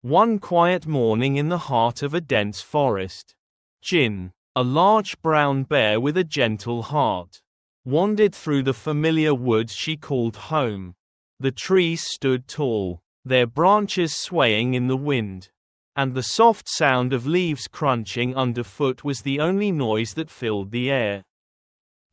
One quiet morning in the heart of a dense forest, Jin, a large brown bear with a gentle heart, wandered through the familiar woods she called home. The trees stood tall, their branches swaying in the wind, and the soft sound of leaves crunching underfoot was the only noise that filled the air.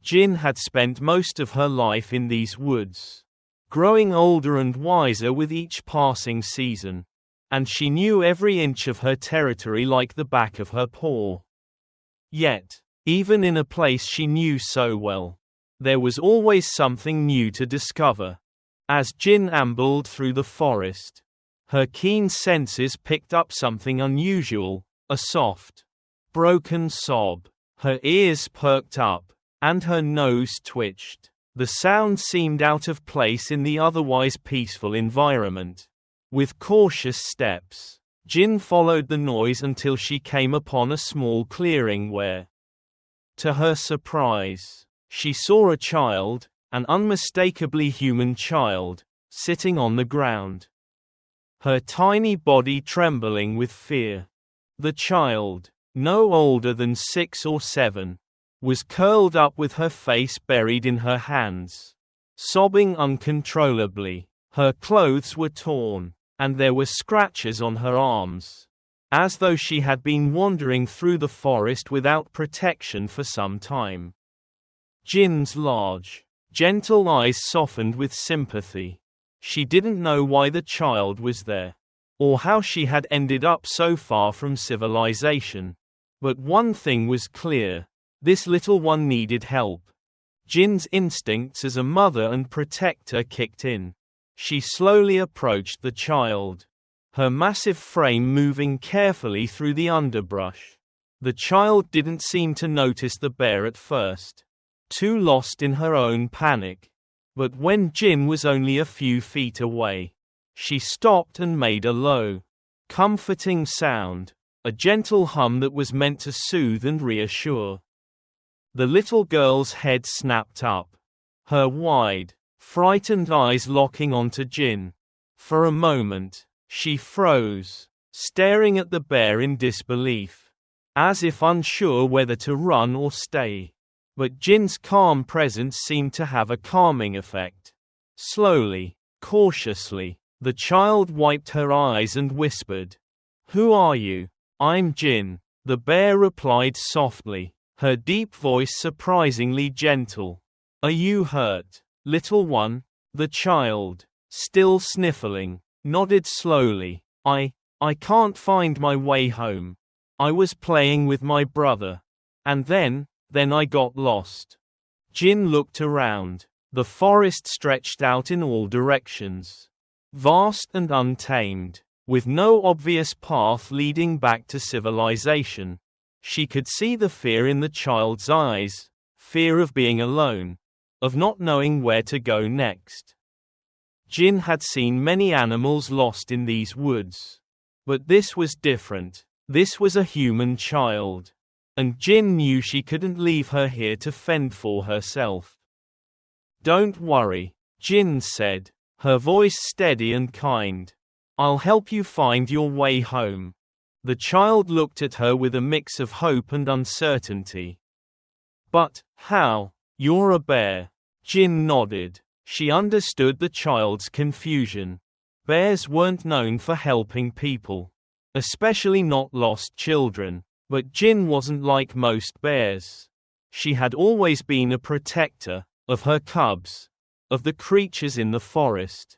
Jin had spent most of her life in these woods, growing older and wiser with each passing season, and she knew every inch of her territory like the back of her paw. Yet, even in a place she knew so well, there was always something new to discover. As Jin ambled through the forest, her keen senses picked up something unusual, a soft, broken sob. Her ears perked up, and her nose twitched. The sound seemed out of place in the otherwise peaceful environment. With cautious steps, Jin followed the noise until she came upon a small clearing where, to her surprise, she saw a child, an unmistakably human child, sitting on the ground, her tiny body trembling with fear. The child, no older than 6 or 7, was curled up with her face buried in her hands, sobbing uncontrollably. Her clothes were torn, and there were scratches on her arms, as though she had been wandering through the forest without protection for some time. Jin's large, gentle eyes softened with sympathy. She didn't know why the child was there, or how she had ended up so far from civilization. But one thing was clear: this little one needed help. Jin's instincts as a mother and protector kicked in. She slowly approached the child, her massive frame moving carefully through the underbrush. The child didn't seem to notice the bear at first, too lost in her own panic. But when Jin was only a few feet away, she stopped and made a low, comforting sound, a gentle hum that was meant to soothe and reassure. The little girl's head snapped up, her wide, frightened eyes locking onto Jin. For a moment, she froze, staring at the bear in disbelief, as if unsure whether to run or stay. But Jin's calm presence seemed to have a calming effect. Slowly, cautiously, the child wiped her eyes and whispered, "Who are you?" "I'm Jin," the bear replied softly, her deep voice surprisingly gentle. "Are you hurt, little one?" The child, still sniffling, nodded slowly. I can't find my way home. I was playing with my brother. And then I got lost." Jin looked around. The forest stretched out in all directions, vast and untamed, with no obvious path leading back to civilization. She could see the fear in the child's eyes, fear of being alone, of not knowing where to go next. Jin had seen many animals lost in these woods, but this was different. This was a human child, and Jin knew she couldn't leave her here to fend for herself. "Don't worry," Jin said, her voice steady and kind. "I'll help you find your way home." The child looked at her with a mix of hope and uncertainty. "But how? You're a bear." Jin nodded. She understood the child's confusion. Bears weren't known for helping people, especially not lost children. But Jin wasn't like most bears. She had always been a protector of her cubs, of the creatures in the forest,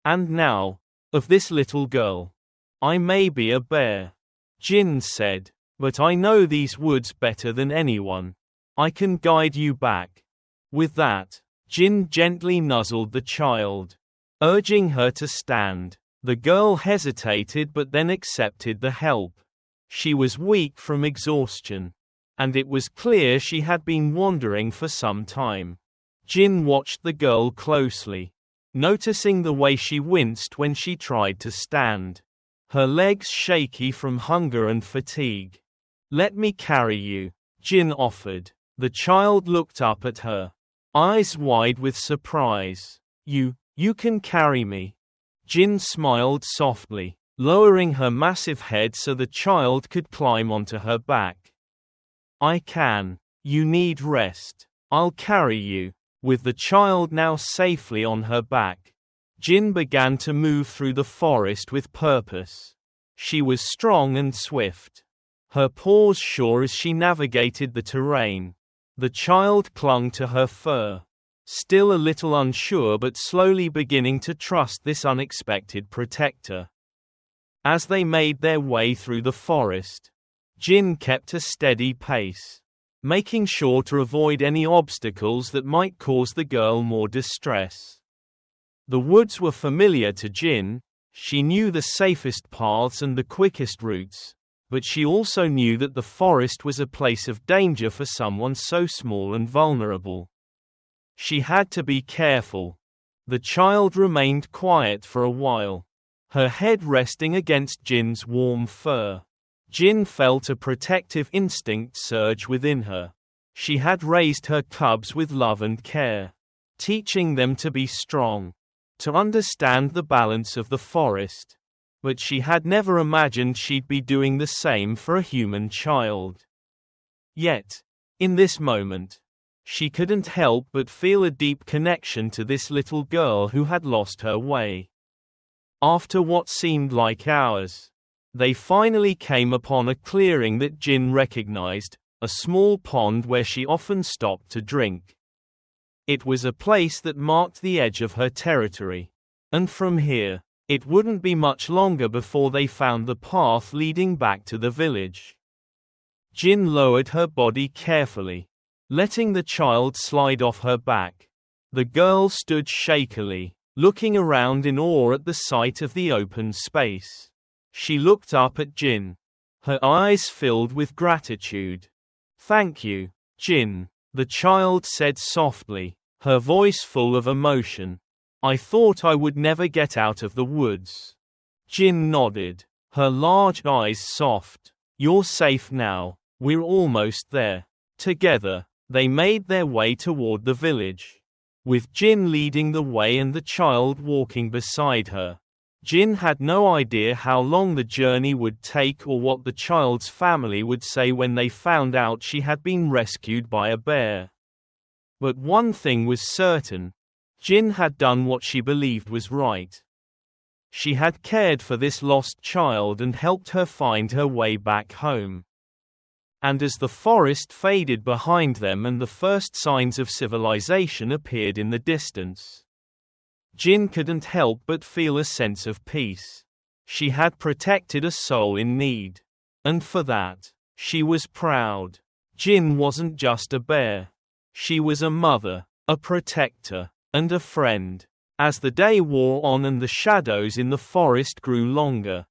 and now, of this little girl. "I may be a bear," Jin said, "but I know these woods better than anyone. I can guide you back." With that, Jin gently nuzzled the child, urging her to stand. The girl hesitated but then accepted the help. She was weak from exhaustion, and it was clear she had been wandering for some time. Jin watched the girl closely, noticing the way she winced when she tried to stand, her legs shaky from hunger and fatigue. "Let me carry you," Jin offered. The child looked up at her, eyes wide with surprise. You can carry me?" Jin smiled softly. lowering her massive head so the child could climb onto her back. I can. You need rest. I'll carry you. With the child now safely on her back, Jin began to move through the forest with purpose. She was strong and swift, her paws sure as she navigated the terrain. The child clung to her fur, still a little unsure but slowly beginning to trust this unexpected protector. As they made their way through the forest, Jin kept a steady pace, making sure to avoid any obstacles that might cause the girl more distress. The woods were familiar to Jin. She knew the safest paths and the quickest routes, but she also knew that the forest was a place of danger for someone so small and vulnerable. She had to be careful. The child remained quiet for a while, her head resting against Jin's warm fur. Jin felt a protective instinct surge within her. She had raised her cubs with love and care, teaching them to be strong, to understand the balance of the forest. But she had never imagined she'd be doing the same for a human child. Yet, in this moment, she couldn't help but feel a deep connection to this little girl who had lost her way. After what seemed like hours, they finally came upon a clearing that Jin recognized, a small pond where she often stopped to drink. It was a place that marked the edge of her territory, and from here, it wouldn't be much longer before they found the path leading back to the village. Jin lowered her body carefully, letting the child slide off her back. The girl stood shakily, looking around in awe at the sight of the open space. She looked up at Jin, her eyes filled with gratitude. "Thank you, Jin," the child said softly, her voice full of emotion. "I thought I would never get out of the woods." Jin nodded, her large eyes soft. "You're safe now. We're almost there." Together, they made their way toward the village, with Jin leading the way and the child walking beside her. Jin had no idea how long the journey would take or what the child's family would say when they found out she had been rescued by a bear. But one thing was certain: Jin had done what she believed was right. She had cared for this lost child and helped her find her way back home. And as the forest faded behind them and the first signs of civilization appeared in the distance, Jin couldn't help but feel a sense of peace. She had protected a soul in need, and for that, she was proud. Jin wasn't just a bear. She was a mother, a protector, and a friend. As the day wore on and the shadows in the forest grew longer,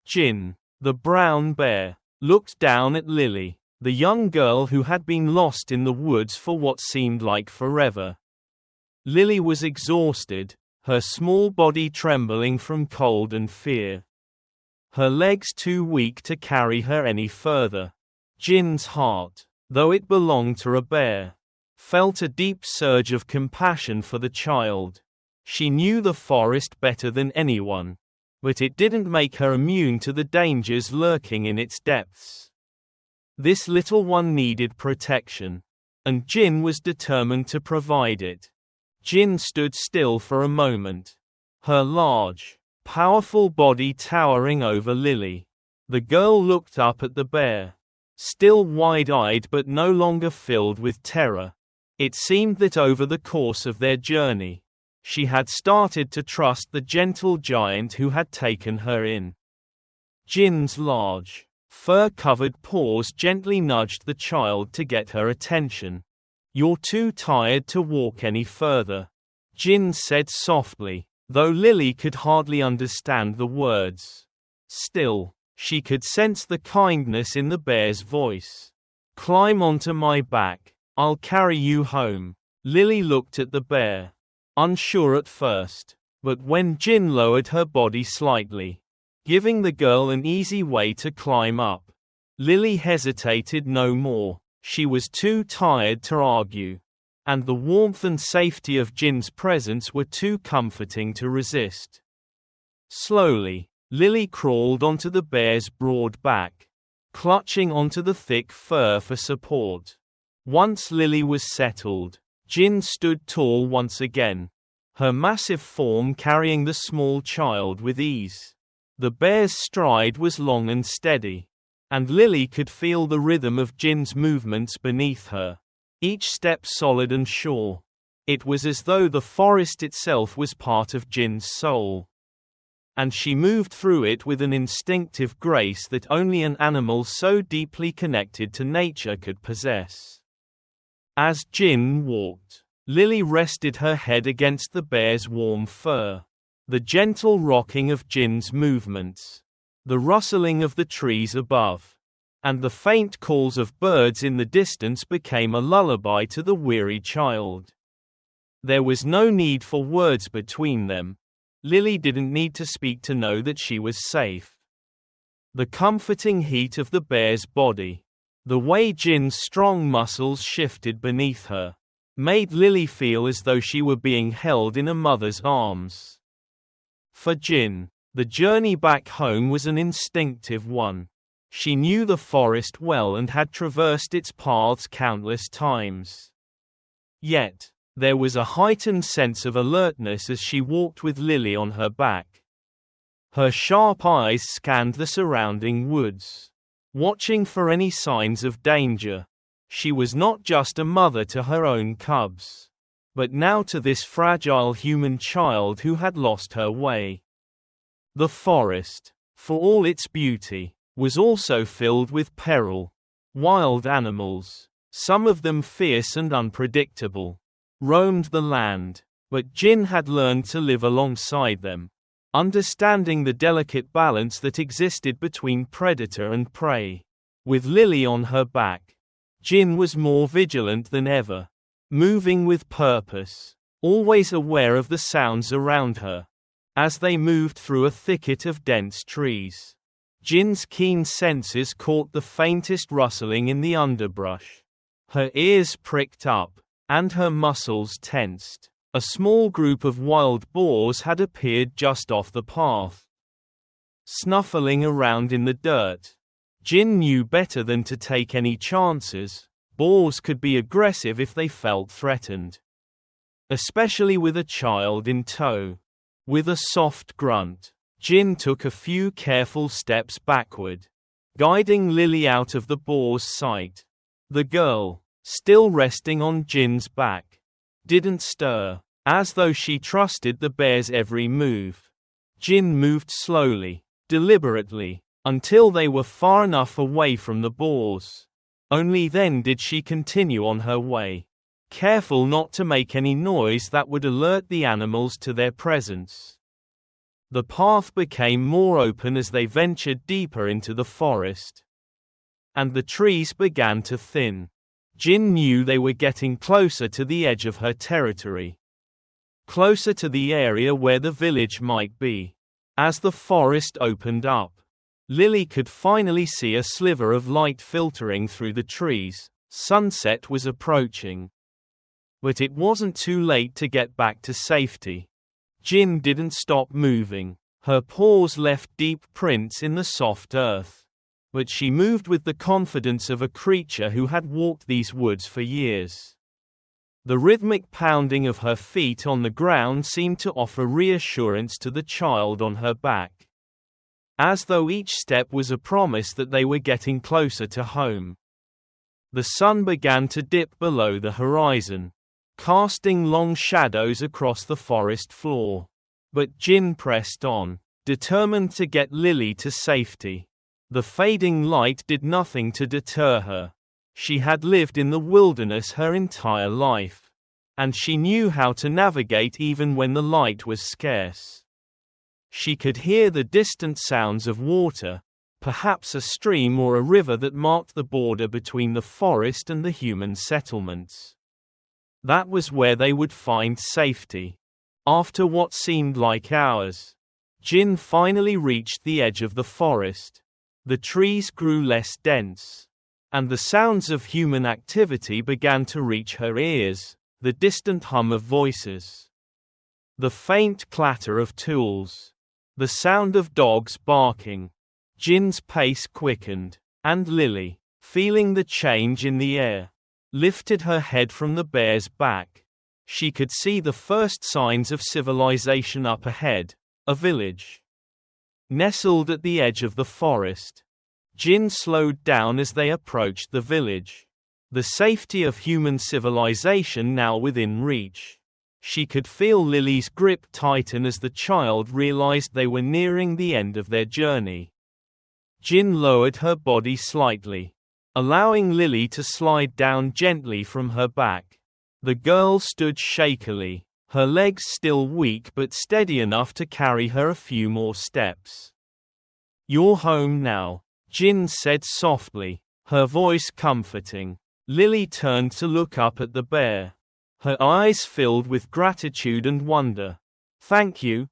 Jin, the brown bear, looked down at Lily, the young girl who had been lost in the woods for what seemed like forever. Lily was exhausted, her small body trembling from cold and fear, her legs too weak to carry her any further. Jin's heart, though it belonged to a bear, felt a deep surge of compassion for the child. She knew the forest better than anyone, but it didn't make her immune to the dangers lurking in its depths. This little one needed protection, and Jin was determined to provide it. Jin stood still for a moment, her large, powerful body towering over Lily. The girl looked up at the bear, still wide-eyed but no longer filled with terror. It seemed that over the course of their journey, she had started to trust the gentle giant who had taken her in. Jin's large, fur-covered paws gently nudged the child to get her attention. "You're too tired to walk any further," Jin said softly, though Lily could hardly understand the words. Still, she could sense the kindness in the bear's voice. "Climb onto my back. I'll carry you home." Lily looked at the bear, unsure at first, but when Jin lowered her body slightly, giving the girl an easy way to climb up, Lily hesitated no more. She was too tired to argue, and the warmth and safety of Jin's presence were too comforting to resist. Slowly, Lily crawled onto the bear's broad back, clutching onto the thick fur for support. Once Lily was settled, Jin stood tall once again, her massive form carrying the small child with ease. The bear's stride was long and steady, and Lily could feel the rhythm of Jin's movements beneath her, each step solid and sure. It was as though the forest itself was part of Jin's soul, and she moved through it with an instinctive grace that only an animal so deeply connected to nature could possess. As Jin walked, Lily rested her head against the bear's warm fur. The gentle rocking of Jin's movements, the rustling of the trees above, and the faint calls of birds in the distance became a lullaby to the weary child. There was no need for words between them. Lily didn't need to speak to know that she was safe. The comforting heat of the bear's body, the way Jin's strong muscles shifted beneath her, made Lily feel as though she were being held in a mother's arms. For Jin, the journey back home was an instinctive one. She knew the forest well and had traversed its paths countless times. Yet, there was a heightened sense of alertness as she walked with Lily on her back. Her sharp eyes scanned the surrounding woods, watching for any signs of danger. She was not just a mother to her own cubs, but now to this fragile human child who had lost her way. The forest, for all its beauty, was also filled with peril. Wild animals, some of them fierce and unpredictable, roamed the land, but Jin had learned to live alongside them, understanding the delicate balance that existed between predator and prey. With Lily on her back, Jin was more vigilant than ever, moving with purpose, always aware of the sounds around her. As they moved through a thicket of dense trees, Jin's keen senses caught the faintest rustling in the underbrush. Her ears pricked up, and her muscles tensed. A small group of wild boars had appeared just off the path, snuffling around in the dirt. Jin knew better than to take any chances. Boars could be aggressive if they felt threatened, especially with a child in tow. With a soft grunt, Jin took a few careful steps backward, guiding Lily out of the boar's sight. The girl, still resting on Jin's back, didn't stir, as though she trusted the bear's every move. Jin moved slowly, deliberately, until they were far enough away from the boars. Only then did she continue on her way, careful not to make any noise that would alert the animals to their presence. The path became more open as they ventured deeper into the forest, and the trees began to thin. Jin knew they were getting closer to the edge of her territory, closer to the area where the village might be. As the forest opened up, Lily could finally see a sliver of light filtering through the trees. Sunset was approaching. But it wasn't too late to get back to safety. Jin didn't stop moving. Her paws left deep prints in the soft earth, but she moved with the confidence of a creature who had walked these woods for years. The rhythmic pounding of her feet on the ground seemed to offer reassurance to the child on her back, as though each step was a promise that they were getting closer to home. The sun began to dip below the horizon, casting long shadows across the forest floor. But Jin pressed on, determined to get Lily to safety. The fading light did nothing to deter her. She had lived in the wilderness her entire life, and she knew how to navigate even when the light was scarce. She could hear the distant sounds of water, perhaps a stream or a river that marked the border between the forest and the human settlements. That was where they would find safety. After what seemed like hours, Jin finally reached the edge of the forest. The trees grew less dense, and the sounds of human activity began to reach her ears, the distant hum of voices, the faint clatter of tools. The sound of dogs barking. Jin's pace quickened, and Lily, feeling the change in the air, lifted her head from the bear's back. She could see the first signs of civilization up ahead, a village nestled at the edge of the forest. Jin slowed down as they approached the village. The safety of human civilization now within reach. She could feel Lily's grip tighten as the child realized they were nearing the end of their journey. Jin lowered her body slightly, allowing Lily to slide down gently from her back. The girl stood shakily, her legs still weak but steady enough to carry her a few more steps. "You're home now," Jin said softly, her voice comforting. Lily turned to look up at the bear, her eyes filled with gratitude and wonder. Thank you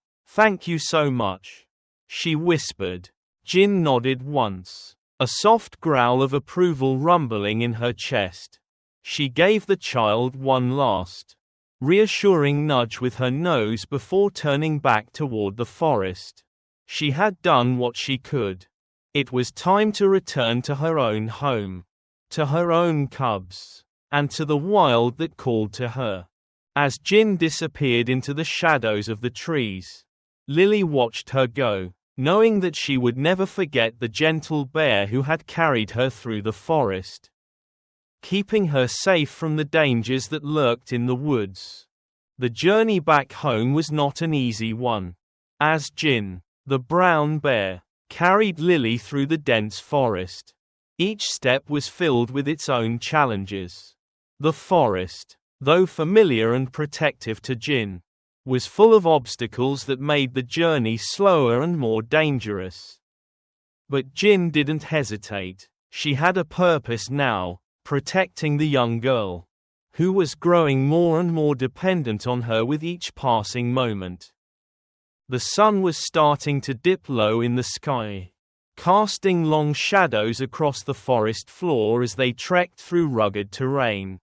so much," she whispered. Jin nodded once, a soft growl of approval rumbling in her chest. She gave the child one last, reassuring nudge with her nose before turning back toward the forest. She had done what she could. It was time to return to her own home, to her own cubs, and to the wild that called to her. As Jin disappeared into the shadows of the trees, Lily watched her go, knowing that she would never forget the gentle bear who had carried her through the forest, keeping her safe from the dangers that lurked in the woods. The journey back home was not an easy one. As Jin, the brown bear, carried Lily through the dense forest, each step was filled with its own challenges. The forest, though familiar and protective to Jin, was full of obstacles that made the journey slower and more dangerous. But Jin didn't hesitate. She had a purpose now, protecting the young girl, who was growing more and more dependent on her with each passing moment. The sun was starting to dip low in the sky, casting long shadows across the forest floor as they trekked through rugged terrain.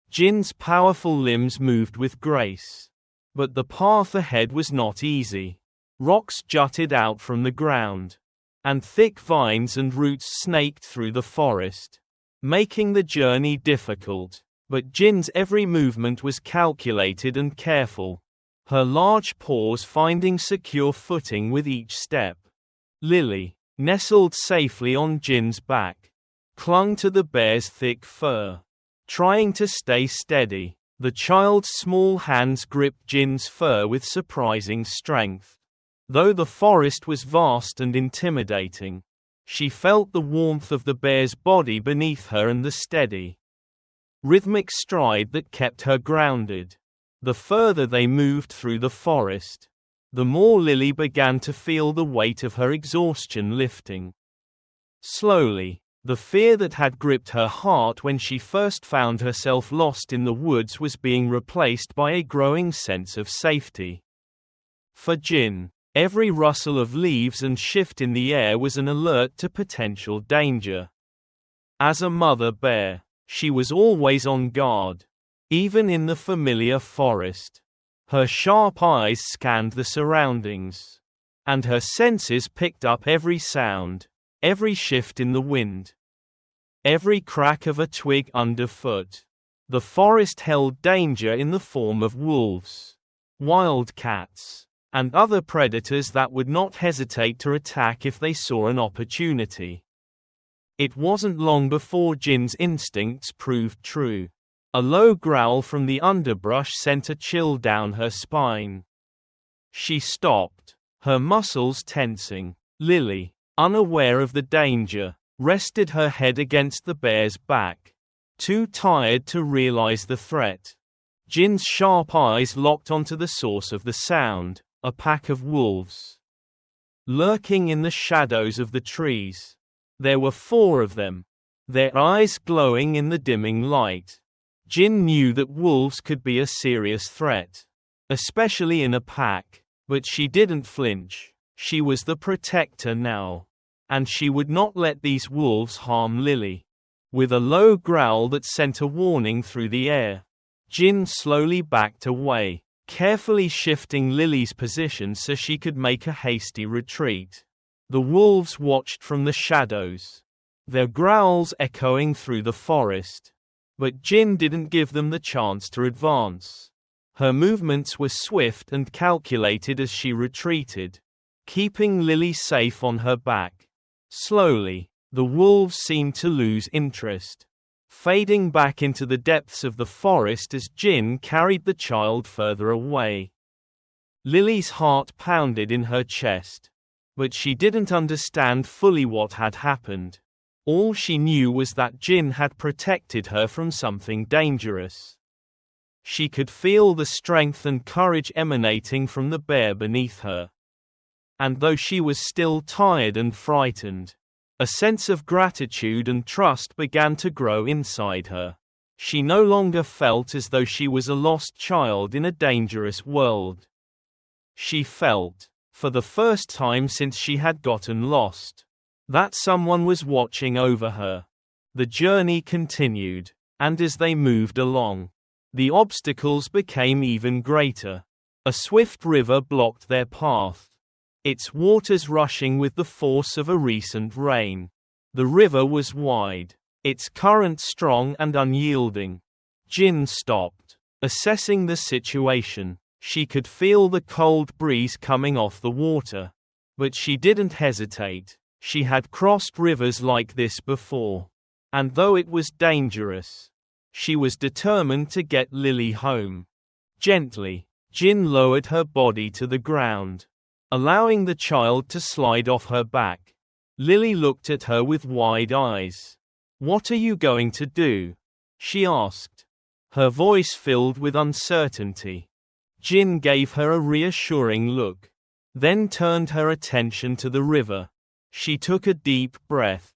Jin's powerful limbs moved with grace, but the path ahead was not easy. Rocks jutted out from the ground, and thick vines and roots snaked through the forest, making the journey difficult. But Jin's every movement was calculated and careful, her large paws finding secure footing with each step. Lily, nestled safely on Jin's back, clung to the bear's thick fur, trying to stay steady. The child's small hands gripped Jin's fur with surprising strength. Though the forest was vast and intimidating, she felt the warmth of the bear's body beneath her and the steady, rhythmic stride that kept her grounded. The further they moved through the forest, the more Lily began to feel the weight of her exhaustion lifting. Slowly, the fear that had gripped her heart when she first found herself lost in the woods was being replaced by a growing sense of safety. For Jin, every rustle of leaves and shift in the air was an alert to potential danger. As a mother bear, she was always on guard, even in the familiar forest. Her sharp eyes scanned the surroundings, and her senses picked up every sound, every shift in the wind, every crack of a twig underfoot. The forest held danger in the form of wolves, wild cats, and other predators that would not hesitate to attack if they saw an opportunity. It wasn't long before Jin's instincts proved true. A low growl from the underbrush sent a chill down her spine. She stopped, her muscles tensing. Lily, unaware of the danger, rested her head against the bear's back, too tired to realize the threat. Jin's sharp eyes locked onto the source of the sound, a pack of wolves, lurking in the shadows of the trees. There were 4 of them, their eyes glowing in the dimming light. Jin knew that wolves could be a serious threat, especially in a pack, but she didn't flinch. She was the protector now, and she would not let these wolves harm Lily. With a low growl that sent a warning through the air, Jin slowly backed away, carefully shifting Lily's position so she could make a hasty retreat. The wolves watched from the shadows, their growls echoing through the forest. But Jin didn't give them the chance to advance. Her movements were swift and calculated as she retreated, keeping Lily safe on her back. Slowly, the wolves seemed to lose interest, fading back into the depths of the forest as Jin carried the child further away. Lily's heart pounded in her chest, but she didn't understand fully what had happened. All she knew was that Jin had protected her from something dangerous. She could feel the strength and courage emanating from the bear beneath her. And though she was still tired and frightened, a sense of gratitude and trust began to grow inside her. She no longer felt as though she was a lost child in a dangerous world. She felt, for the first time since she had gotten lost, that someone was watching over her. The journey continued, and as they moved along, the obstacles became even greater. A swift river blocked their path, its waters rushing with the force of a recent rain. The river was wide, its current strong and unyielding. Jin stopped, assessing the situation. She could feel the cold breeze coming off the water, but she didn't hesitate. She had crossed rivers like this before, and though it was dangerous, she was determined to get Lily home. Gently, Jin lowered her body to the ground, allowing the child to slide off her back. Lily looked at her with wide eyes. "What are you going to do?" she asked, her voice filled with uncertainty. Jin gave her a reassuring look, then turned her attention to the river. She took a deep breath,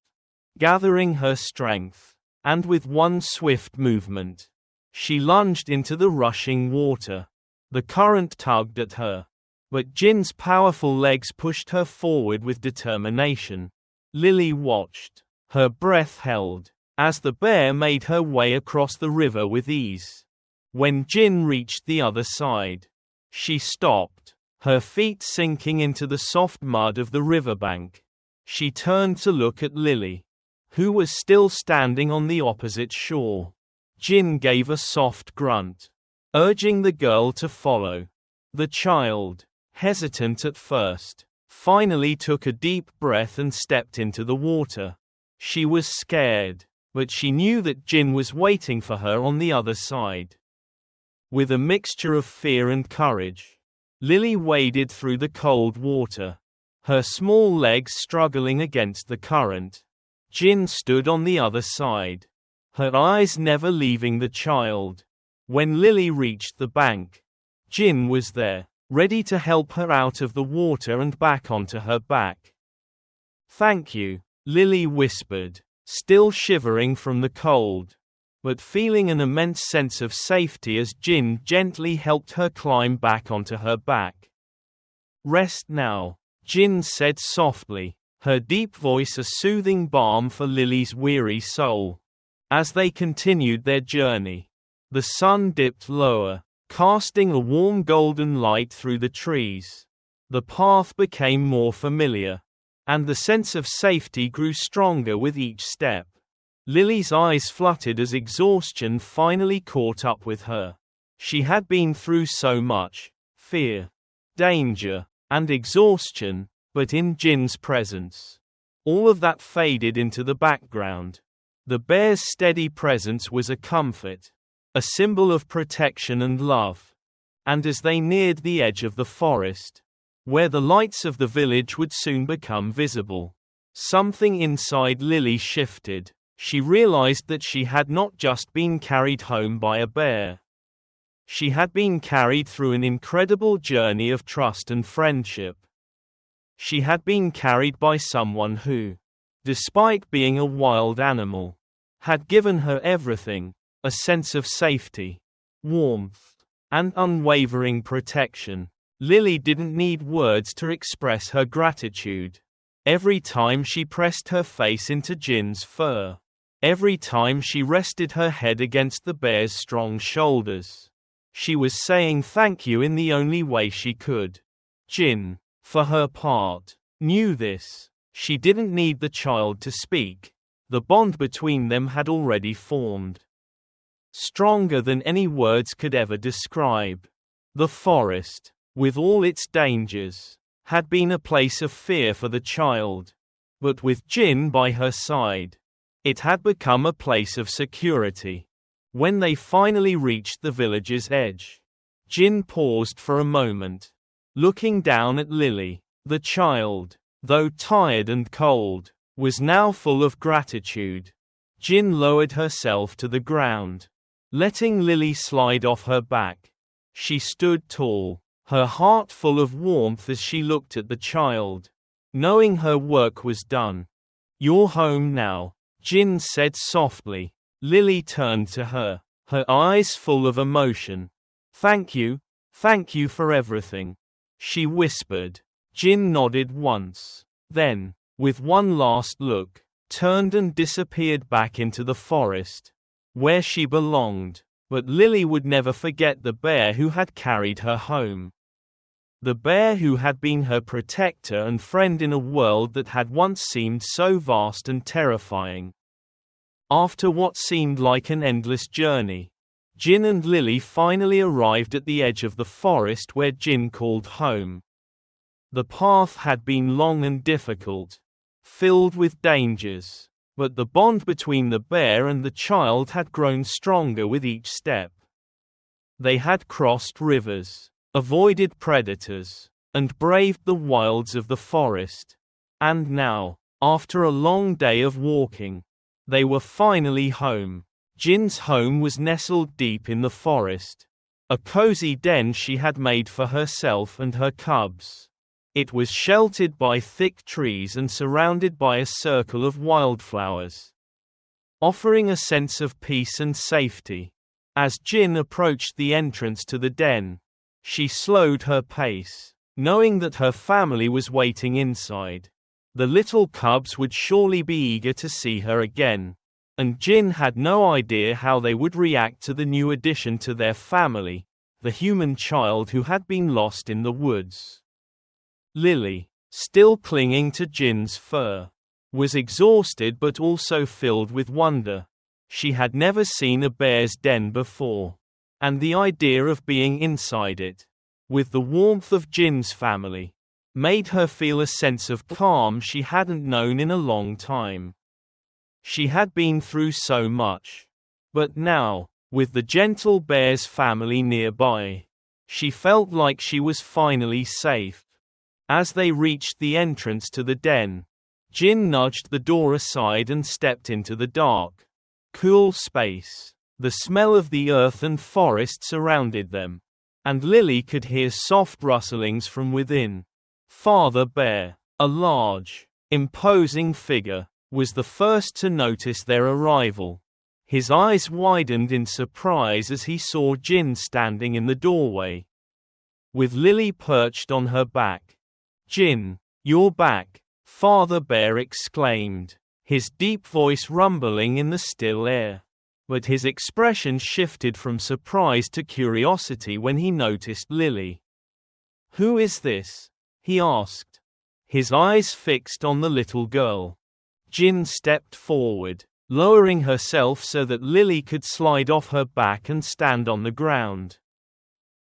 gathering her strength, and with one swift movement, she lunged into the rushing water. The current tugged at her, but Jin's powerful legs pushed her forward with determination. Lily watched, her breath held, as the bear made her way across the river with ease. When Jin reached the other side, she stopped, her feet sinking into the soft mud of the riverbank. She turned to look at Lily, who was still standing on the opposite shore. Jin gave a soft grunt, urging the girl to follow. The child, hesitant at first, finally took a deep breath and stepped into the water. She was scared, but she knew that Jin was waiting for her on the other side. With a mixture of fear and courage, Lily waded through the cold water, her small legs struggling against the current. Jin stood on the other side, her eyes never leaving the child. When Lily reached the bank, Jin was there, ready to help her out of the water and back onto her back. "Thank you," Lily whispered, still shivering from the cold, but feeling an immense sense of safety as Jin gently helped her climb back onto her back. "Rest now," Jin said softly, her deep voice a soothing balm for Lily's weary soul. As they continued their journey, the sun dipped lower, casting a warm golden light through the trees. The path became more familiar, and the sense of safety grew stronger with each step. Lily's eyes fluttered as exhaustion finally caught up with her. She had been through so much fear, danger, and exhaustion, but in Jin's presence, all of that faded into the background. The bear's steady presence was a comfort, a symbol of protection and love. And as they neared the edge of the forest, where the lights of the village would soon become visible, something inside Lily shifted. She realized that she had not just been carried home by a bear. She had been carried through an incredible journey of trust and friendship. She had been carried by someone who, despite being a wild animal, had given her everything: a sense of safety, warmth, and unwavering protection. Lily didn't need words to express her gratitude. Every time she pressed her face into Jin's fur, every time she rested her head against the bear's strong shoulders, She was saying thank you in the only way she could. Jin, for her part, knew this. She didn't need the child to speak. The bond between them had already formed. Stronger than any words could ever describe. The forest, with all its dangers, had been a place of fear for the child. But with Jin by her side, it had become a place of security. When they finally reached the village's edge, Jin paused for a moment, looking down at Lily. The child, though tired and cold, was now full of gratitude. Jin lowered herself to the ground, letting Lily slide off her back. She stood tall, her heart full of warmth as she looked at the child, knowing her work was done. "You're home now," Jin said softly. Lily turned to her, her eyes full of emotion. Thank you for everything," she whispered. Jin nodded once, then, with one last look, turned and disappeared back into the forest, where she belonged. But Lily would never forget the bear who had carried her home. The bear who had been her protector and friend in a world that had once seemed so vast and terrifying. After what seemed like an endless journey, Jin and Lily finally arrived at the edge of the forest where Jin called home. The path had been long and difficult, filled with dangers, but the bond between the bear and the child had grown stronger with each step. They had crossed rivers, avoided predators, and braved the wilds of the forest. And now, after a long day of walking, they were finally home. Jin's home was nestled deep in the forest, a cozy den she had made for herself and her cubs. It was sheltered by thick trees and surrounded by a circle of wildflowers, offering a sense of peace and safety. As Jin approached the entrance to the den, she slowed her pace, knowing that her family was waiting inside. The little cubs would surely be eager to see her again, and Jin had no idea how they would react to the new addition to their family, the human child who had been lost in the woods. Lily, still clinging to Jin's fur, was exhausted but also filled with wonder. She had never seen a bear's den before, and the idea of being inside it, with the warmth of Jin's family, made her feel a sense of calm she hadn't known in a long time. She had been through so much, but now, with the gentle bear's family nearby, she felt like she was finally safe. As they reached the entrance to the den, Jin nudged the door aside and stepped into the dark, cool space. The smell of the earth and forest surrounded them, and Lily could hear soft rustlings from within. Father Bear, a large, imposing figure, was the first to notice their arrival. His eyes widened in surprise as he saw Jin standing in the doorway, with Lily perched on her back. "Jin, you're back," Father Bear exclaimed, his deep voice rumbling in the still air. But his expression shifted from surprise to curiosity when he noticed Lily. "Who is this?" he asked, his eyes fixed on the little girl. Jin stepped forward, lowering herself so that Lily could slide off her back and stand on the ground.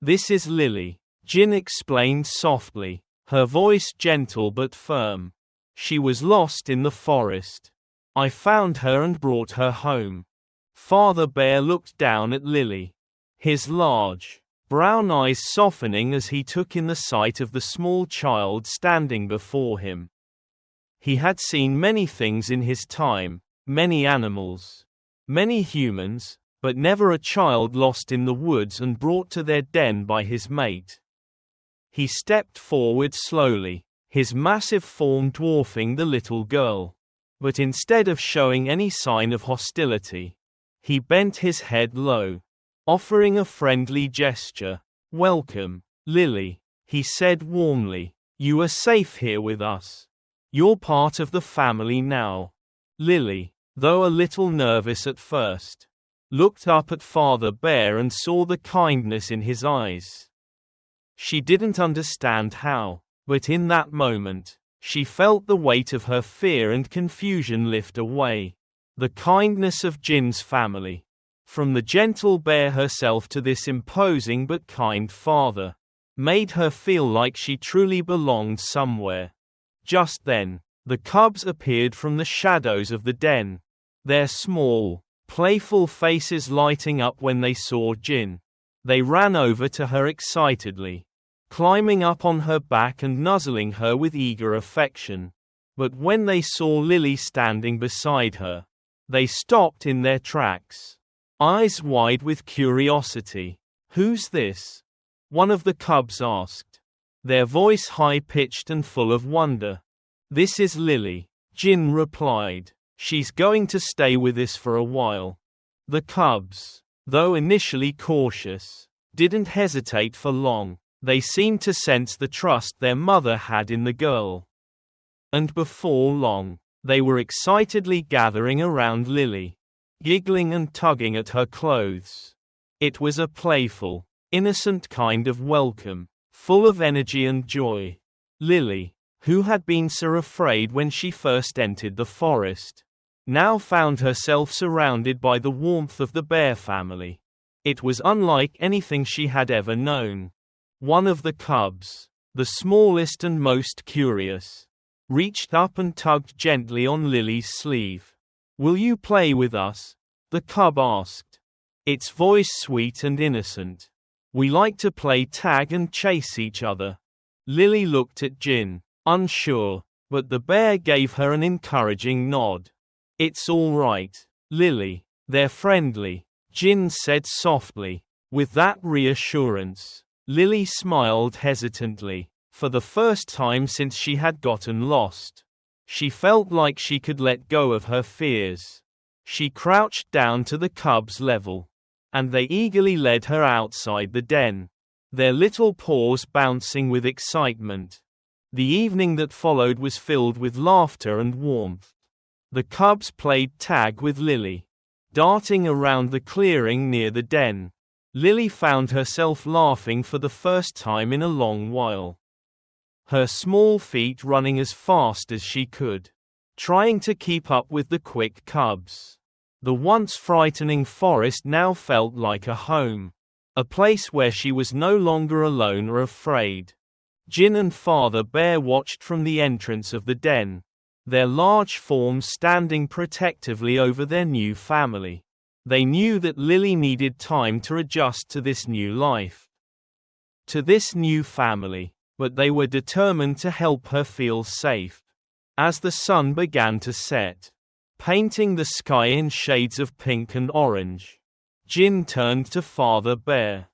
"This is Lily," Jin explained softly, her voice gentle but firm. "She was lost in the forest. I found her and brought her home." Father Bear looked down at Lily, his large, brown eyes softening as he took in the sight of the small child standing before him. He had seen many things in his time, many animals, many humans, but never a child lost in the woods and brought to their den by his mate. He stepped forward slowly, his massive form dwarfing the little girl. But instead of showing any sign of hostility, he bent his head low, offering a friendly gesture. "Welcome, Lily," he said warmly. "You are safe here with us. You're part of the family now." Lily, though a little nervous at first, looked up at Father Bear and saw the kindness in his eyes. She didn't understand how, but in that moment, she felt the weight of her fear and confusion lift away. The kindness of Jin's family. From the gentle bear herself to this imposing but kind father, made her feel like she truly belonged somewhere. Just then, the cubs appeared from the shadows of the den, their small, playful faces lighting up when they saw Jin. They ran over to her excitedly, climbing up on her back and nuzzling her with eager affection. But when they saw Lily standing beside her, they stopped in their tracks, eyes wide with curiosity. "Who's this?" one of the cubs asked, their voice high-pitched and full of wonder. "This is Lily," Jin replied. "She's going to stay with us for a while." The cubs, though initially cautious, didn't hesitate for long. They seemed to sense the trust their mother had in the girl. And before long, they were excitedly gathering around Lily, giggling and tugging at her clothes. It was a playful, innocent kind of welcome, full of energy and joy. Lily, who had been so afraid when she first entered the forest, now found herself surrounded by the warmth of the bear family. It was unlike anything she had ever known. One of the cubs, the smallest and most curious, reached up and tugged gently on Lily's sleeve. "Will you play with us?" the cub asked, its voice sweet and innocent. "We like to play tag and chase each other." Lily looked at Jin, unsure, but the bear gave her an encouraging nod. "It's all right, Lily, they're friendly," Jin said softly. With that reassurance, Lily smiled hesitantly. For the first time since she had gotten lost, she felt like she could let go of her fears. She crouched down to the cubs' level, and they eagerly led her outside the den, their little paws bouncing with excitement. The evening that followed was filled with laughter and warmth. The cubs played tag with Lily, darting around the clearing near the den. Lily found herself laughing for the first time in a long while, her small feet running as fast as she could, trying to keep up with the quick cubs. The once frightening forest now felt like a home, a place where she was no longer alone or afraid. Jin and Father Bear watched from the entrance of the den, their large forms standing protectively over their new family. They knew that Lily needed time to adjust to this new life, to this new family, but they were determined to help her feel safe. As the sun began to set, painting the sky in shades of pink and orange, Jin turned to Father Bear.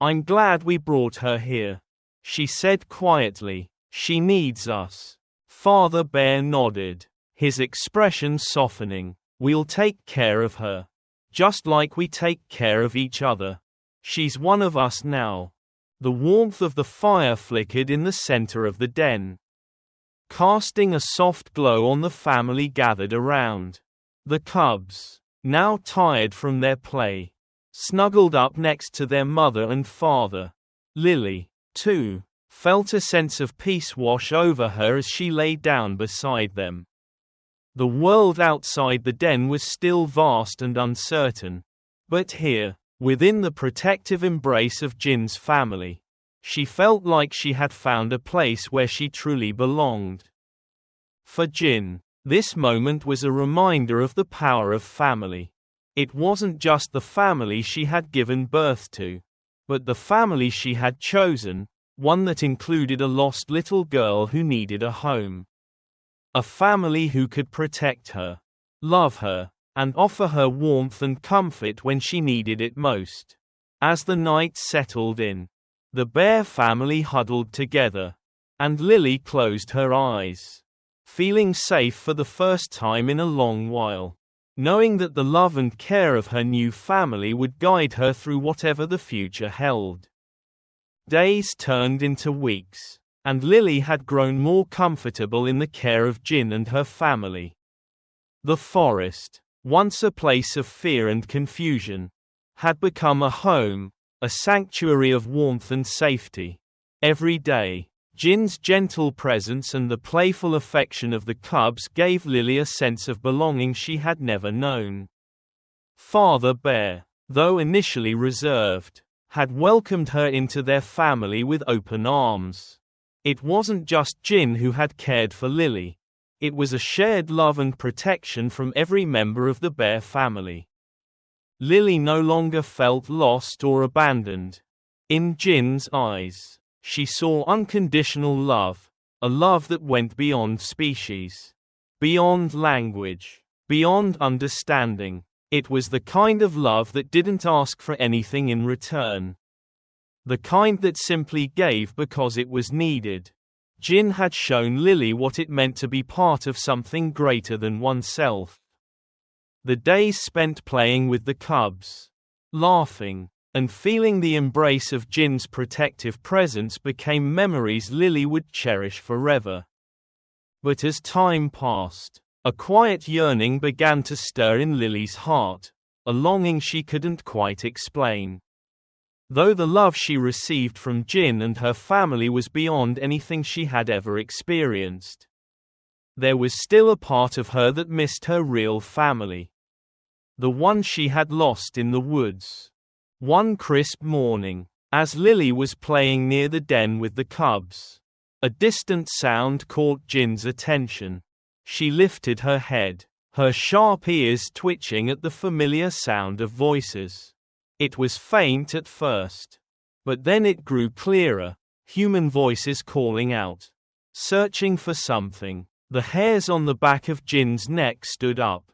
"I'm glad we brought her here," she said quietly. "She needs us." Father Bear nodded, his expression softening. "We'll take care of her, just like we take care of each other. She's one of us now." The warmth of the fire flickered in the center of the den, casting a soft glow on the family gathered around. The cubs, now tired from their play, snuggled up next to their mother and father. Lily, too, felt a sense of peace wash over her as she lay down beside them. The world outside the den was still vast and uncertain, but here, within the protective embrace of Jin's family, she felt like she had found a place where she truly belonged. For Jin, this moment was a reminder of the power of family. It wasn't just the family she had given birth to, but the family she had chosen, one that included a lost little girl who needed a home. A family who could protect her, love her, and offer her warmth and comfort when she needed it most. As the night settled in, the bear family huddled together, and Lily closed her eyes, feeling safe for the first time in a long while, knowing that the love and care of her new family would guide her through whatever the future held. Days turned into weeks, and Lily had grown more comfortable in the care of Jin and her family. The forest, once a place of fear and confusion, had become a home, a sanctuary of warmth and safety. Every day, Jin's gentle presence and the playful affection of the cubs gave Lily a sense of belonging she had never known. Father Bear, though initially reserved, had welcomed her into their family with open arms. It wasn't just Jin who had cared for Lily. It was a shared love and protection from every member of the bear family. Lily no longer felt lost or abandoned. In Jin's eyes, she saw unconditional love, a love that went beyond species, beyond language, beyond understanding. It was the kind of love that didn't ask for anything in return. The kind that simply gave because it was needed. Jin had shown Lily what it meant to be part of something greater than oneself. The days spent playing with the cubs, laughing, and feeling the embrace of Jin's protective presence became memories Lily would cherish forever. But as time passed, a quiet yearning began to stir in Lily's heart, a longing she couldn't quite explain. Though the love she received from Jin and her family was beyond anything she had ever experienced, there was still a part of her that missed her real family. The one she had lost in the woods. One crisp morning, as Lily was playing near the den with the cubs, a distant sound caught Jin's attention. She lifted her head, her sharp ears twitching at the familiar sound of voices. It was faint at first, but then it grew clearer, human voices calling out, searching for something. The hairs on the back of Jin's neck stood up,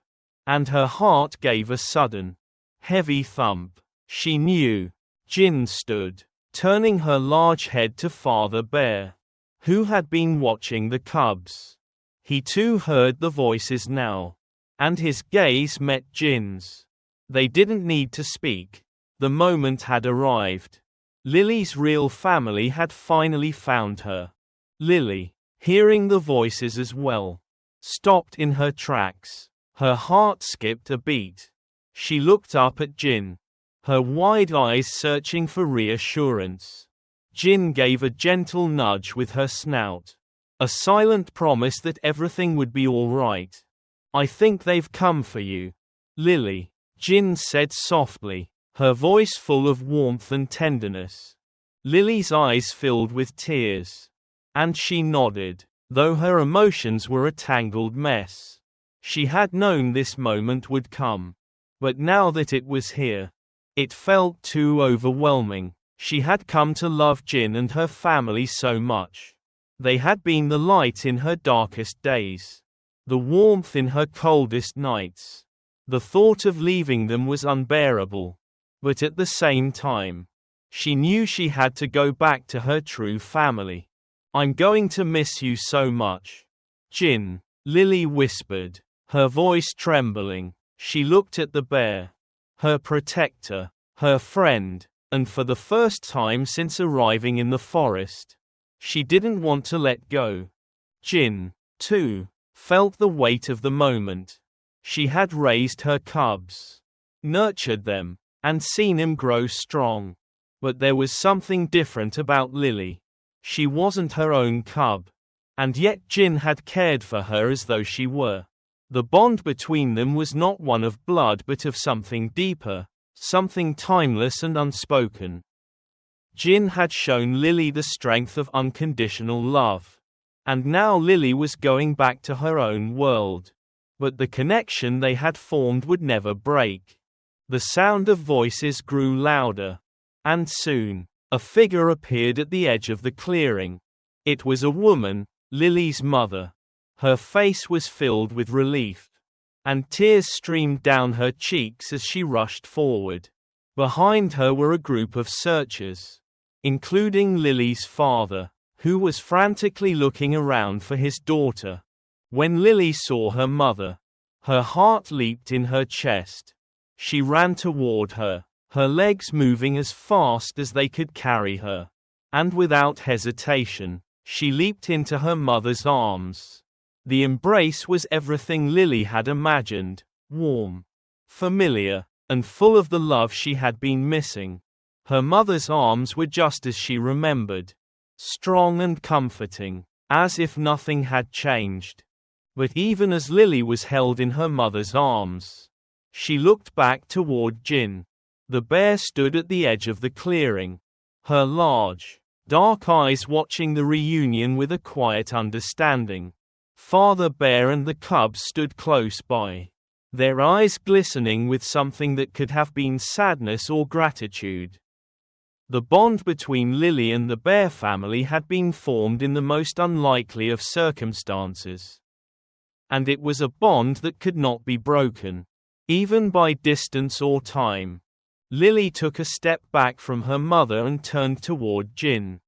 and her heart gave a sudden, heavy thump. She knew. Jin stood, turning her large head to Father Bear, who had been watching the cubs. He too heard the voices now, and his gaze met Jin's. They didn't need to speak. The moment had arrived. Lily's real family had finally found her. Lily, hearing the voices as well, stopped in her tracks. Her heart skipped a beat. She looked up at Jin, her wide eyes searching for reassurance. Jin gave a gentle nudge with her snout, a silent promise that everything would be all right. I think they've come for you, Lily, Jin said softly, her voice full of warmth and tenderness. Lily's eyes filled with tears, and she nodded, though her emotions were a tangled mess. She had known this moment would come, but now that it was here, it felt too overwhelming. She had come to love Jin and her family so much. They had been the light in her darkest days, the warmth in her coldest nights. The thought of leaving them was unbearable, but at the same time, she knew she had to go back to her true family. I'm going to miss you so much, Jin, Lily whispered, her voice trembling. She looked at the bear, her protector, her friend, and for the first time since arriving in the forest, she didn't want to let go. Jin, too, felt the weight of the moment. She had raised her cubs, nurtured them, and seen him grow strong. But there was something different about Lily. She wasn't her own cub, and yet Jin had cared for her as though she were. The bond between them was not one of blood but of something deeper, something timeless and unspoken. Jin had shown Lily the strength of unconditional love, and now Lily was going back to her own world. But the connection they had formed would never break. The sound of voices grew louder, and soon, a figure appeared at the edge of the clearing. It was a woman, Lily's mother. Her face was filled with relief, and tears streamed down her cheeks as she rushed forward. Behind her were a group of searchers, including Lily's father, who was frantically looking around for his daughter. When Lily saw her mother, her heart leaped in her chest. She ran toward her, her legs moving as fast as they could carry her, and without hesitation, she leaped into her mother's arms. The embrace was everything Lily had imagined, warm, familiar, and full of the love she had been missing. Her mother's arms were just as she remembered, strong and comforting, as if nothing had changed. But even as Lily was held in her mother's arms, she looked back toward Jin. The bear stood at the edge of the clearing, her large, dark eyes watching the reunion with a quiet understanding. Father Bear and the cubs stood close by, their eyes glistening with something that could have been sadness or gratitude. The bond between Lily and the bear family had been formed in the most unlikely of circumstances. And it was a bond that could not be broken, even by distance or time. Lily took a step back from her mother and turned toward Jin.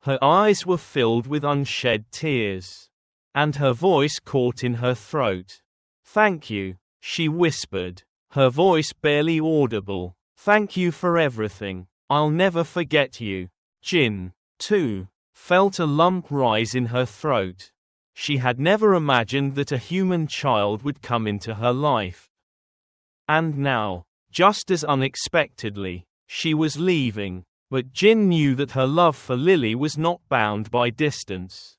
Her eyes were filled with unshed tears, and her voice caught in her throat. "Thank you," she whispered, her voice barely audible. "Thank you for everything. I'll never forget you." Jin, too, felt a lump rise in her throat. She had never imagined that a human child would come into her life. And now, just as unexpectedly, she was leaving, but Jin knew that her love for Lily was not bound by distance.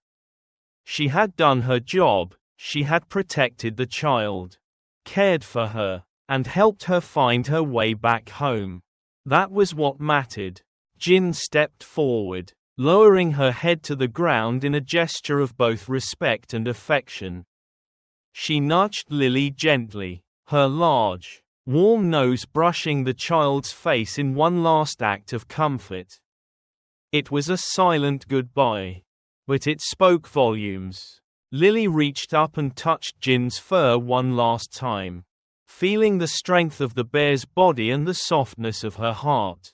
She had done her job, she had protected the child, cared for her, and helped her find her way back home. That was what mattered. Jin stepped forward, lowering her head to the ground in a gesture of both respect and affection. She nudged Lily gently, her large, warm nose brushing the child's face in one last act of comfort. It was a silent goodbye, but it spoke volumes. Lily reached up and touched Jin's fur one last time, feeling the strength of the bear's body and the softness of her heart.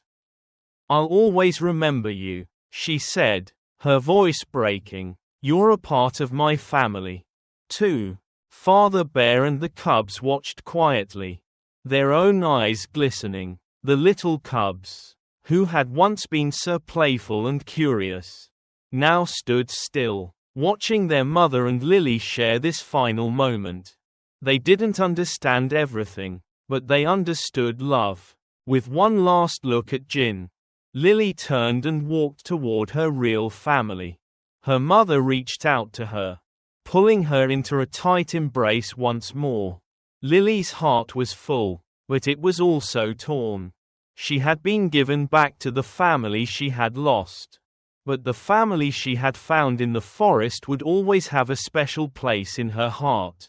"I'll always remember you," she said, her voice breaking. "You're a part of my family, too." Father Bear and the cubs watched quietly, their own eyes glistening. The little cubs, who had once been so playful and curious, now stood still, watching their mother and Lily share this final moment. They didn't understand everything, but they understood love. With one last look at Jin, Lily turned and walked toward her real family. Her mother reached out to her, pulling her into a tight embrace once more. Lily's heart was full, but it was also torn. She had been given back to the family she had lost, but the family she had found in the forest would always have a special place in her heart.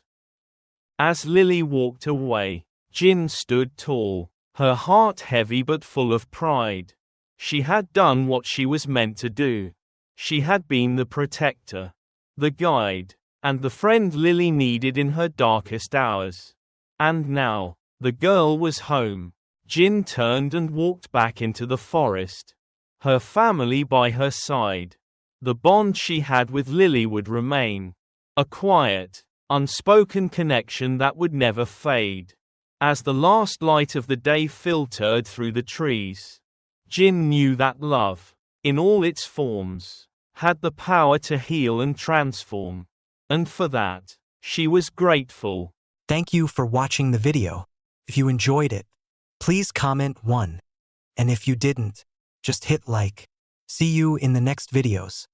As Lily walked away, Jin stood tall, her heart heavy but full of pride. She had done what she was meant to do. She had been the protector, the guide, and the friend Lily needed in her darkest hours. And now, the girl was home. Jin turned and walked back into the forest, her family by her side. The bond she had with Lily would remain, a quiet, unspoken connection that would never fade. As the last light of the day filtered through the trees, Jin knew that love, in all its forms, had the power to heal and transform. And for that, she was grateful. Thank you for watching the video. If you enjoyed it, please comment 1. And if you didn't, just hit like. See you in the next videos.